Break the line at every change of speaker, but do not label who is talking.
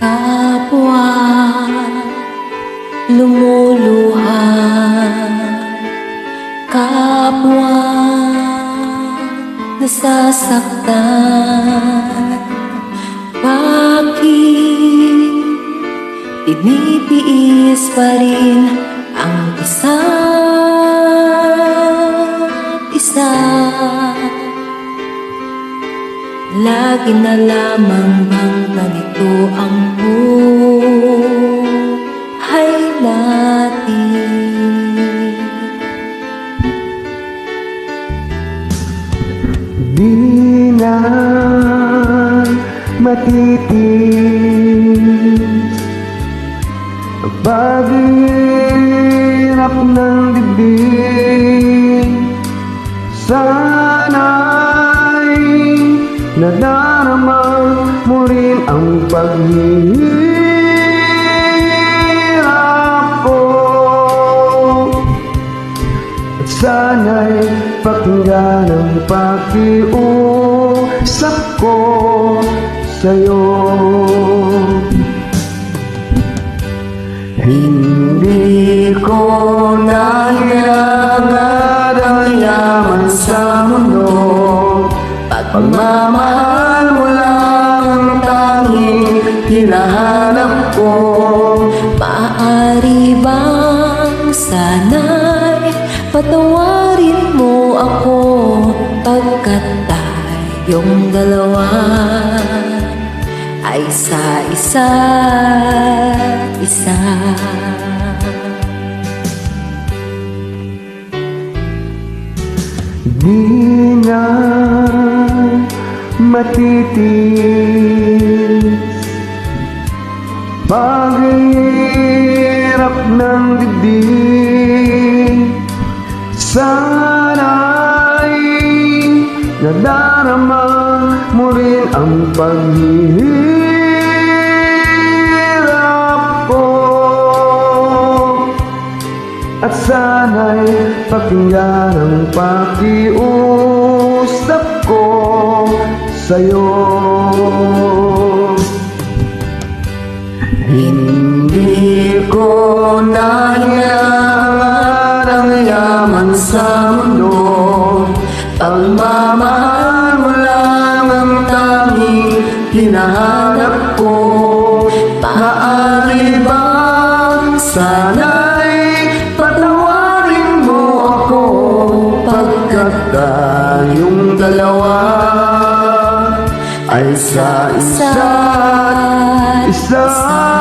Kapwa lumuluha, kapwa nasasaktan. Bakit tinitiis pa rin ang isa't isa? Lagi na lamang bang ganito ang buhay natin?
Di na matitis ang paghihirap ng dibdib. Sana'y nadarama mo rin ang paghihirap ko, at sana'y pakinggan ang pakiusap ko sa'yo. Hindi ko nahihangad ang yaman sa mundo, pagmamahal mo lang ang tanging hinahanap ko.
Maaari bang sana'y patawarin mo ako, pagkat tayong dalawa ay sa isa't isa.
Di na matitis paghihirap ng dibdib. Sana'y nadarama mo rin ang paghihirap ko, at sana'y pakinggan ang pakiusap ko sa'yo. Hindi ko nahihangad ang yaman sa mundo, pagmamahal mo lang ang tanging hinahanap ko. Maaari bang sana'y patawarin mo ako, pagkat tayong dalawa ay sa isa't isa.